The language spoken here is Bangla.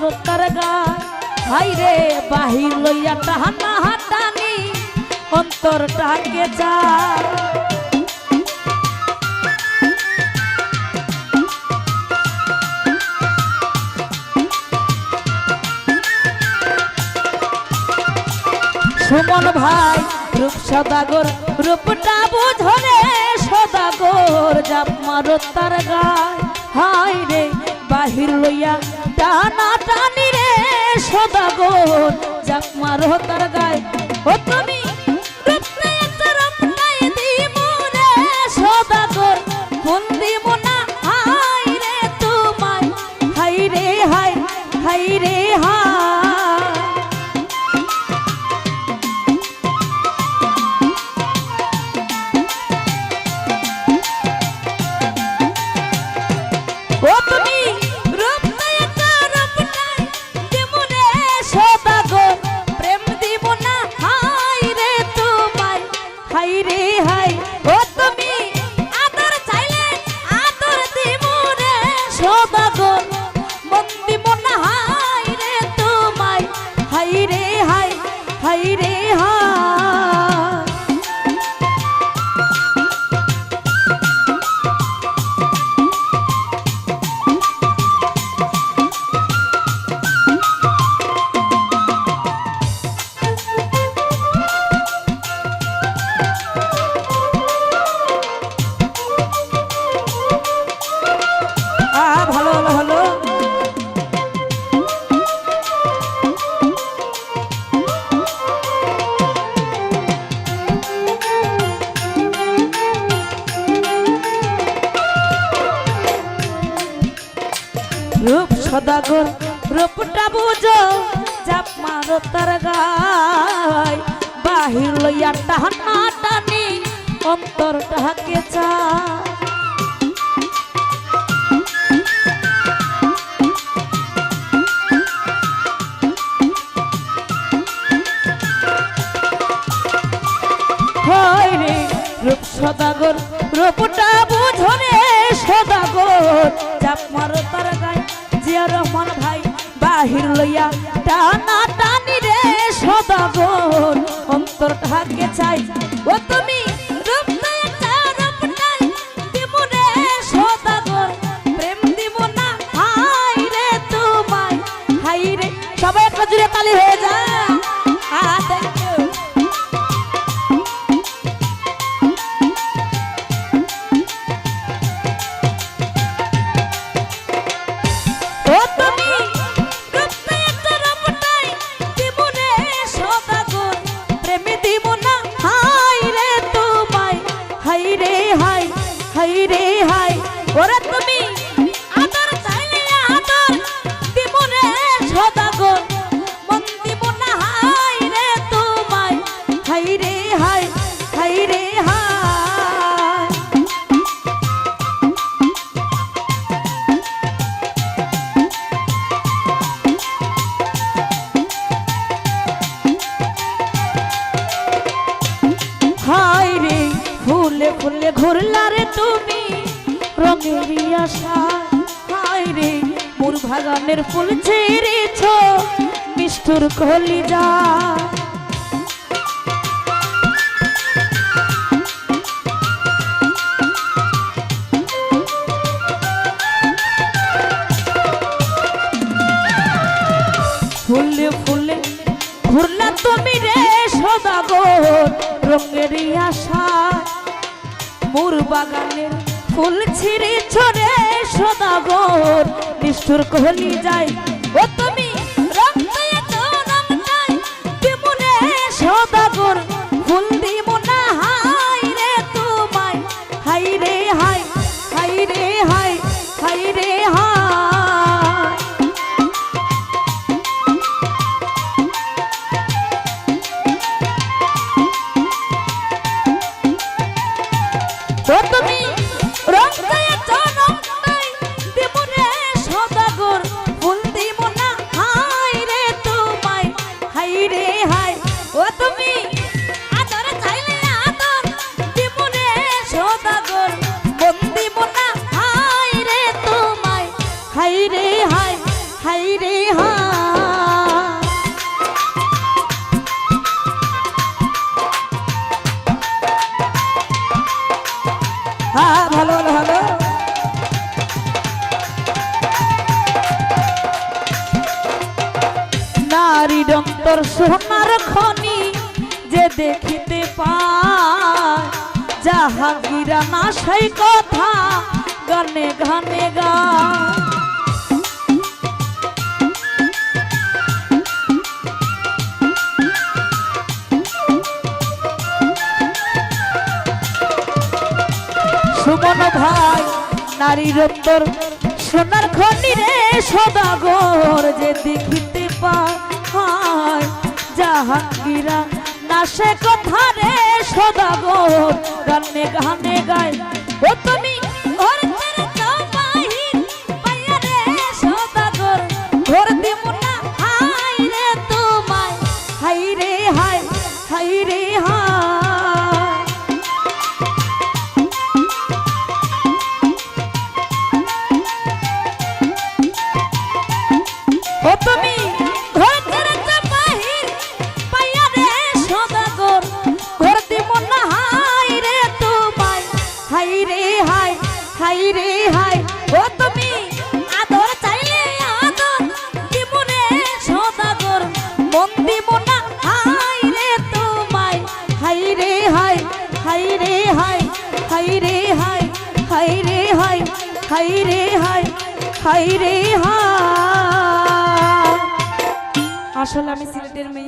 মারো তার গায় হাই রে বাহির লইয়া টানা হাটানি অন্তরটাকে যায় সুমন ভাই রূপ সদাগর রূপটা বুঝরে সদাগর জাপ মারো তার গায় হাই রে বাহির লইয়া টানা টানি রে সদাগর জাপ মারো তার গায় ও তুমি সদাগর বন্দি মোনা হাই রে তোমায় হাই রে হাই হাই রে হাই ও তুমি রূপ নাই রূপ নাই দিমুনে সদাগর প্রেম দিব না হাই রে তোমায় হাই রে হাই ও তুমি আদর চাইলে আদর দিমুনে সদাগর মন দিব না হাই রে তোমায় হাই রে হাই হাই রে হাই রূপ সদাগর রূপটা বুঝো জাপ মারো তার গায় বাহির লইয়া টানা টানি অন্তরটাকে চায় হয় রে রূপ সদাগর রূপটা বুঝো রে সদাগর জাপ মারো তার গায় জিয়া রহমান ভাই বাহির লইয়া টানা টানি রে সদাগর অন্তরটাকে চাই ও তুমি রূপ নাই রূপ নাই দিমুনে সদাগর প্রেম দিব না হাই রে তোমায় হাই রে সবাই একটা জুড়ে তালি হয়ে যায় থ্যাংক ইউ হাই রে হাই ওরে তুমি আদর চাইলে আদর দিব রে সদাগর মন দিব না হাই রে তোমায় হাই রে হাই হাই রে হাই হাই রে ফুলে ফুলে ঘুরলা রে তুমি রঙের আশা হাই রে মোর বাগানের ফুল ছেড়েছ নিষ্ঠুর কলিজা ফুলে ফুলে ঘুরলা তুমি রে সদাগর রঙের আশা মোর বাগানের ফুল ছিঁড়ে ছড়ে সদাগর নিষ্ঠুর কলি যায় ও তুমি সদাগর ফুল দিব না হাই রে তোমায় হাই রে হাই হাই রে হাই হাই রে হাই ও তুমি সদাগর ফুল দিব না হাই রে তোমায় হাই রে হাই ও তুমি আদর চাইলে আদর দিব রে সদাগর মন দিব না হাই রে তোমায় হাই রে হাই হাই রে হাই অন্তর সোনার খনি যে দেখিতে পায় জাহাঙ্গীরা না সেই কথা গানে গানে গায়। সুমন ভাই নারীর অন্তর সোনার খনি রে সদাগর যে দেখিতে পায় জাহাঙ্গীরা না সে কথা রে সদাগর গানে গানে গায়। ও তুমি ঘর ছেড়ে যাও বাহির পাইয়া রে সদাগর ঘর দিব না হাই রে তোমায় হাই রে হাই হাই রে হাই। ও তুমি ঘর ছেড়ে যাও বাহির পাইয়া রে সদাগর ঘর দিব না হাই রে তোমায় হাই রে হাই হাই রে হাই। ও তুমি আদর চাইলে আদর দিব রে সদাগর মন দিব না হাই রে তোমায় হাই রে হাই হাই রে হাই হাই রে হাই হাই রে হাই হাই রে হাই হাই রে হাই। আসলে আমি সিলেটের মেয়ে।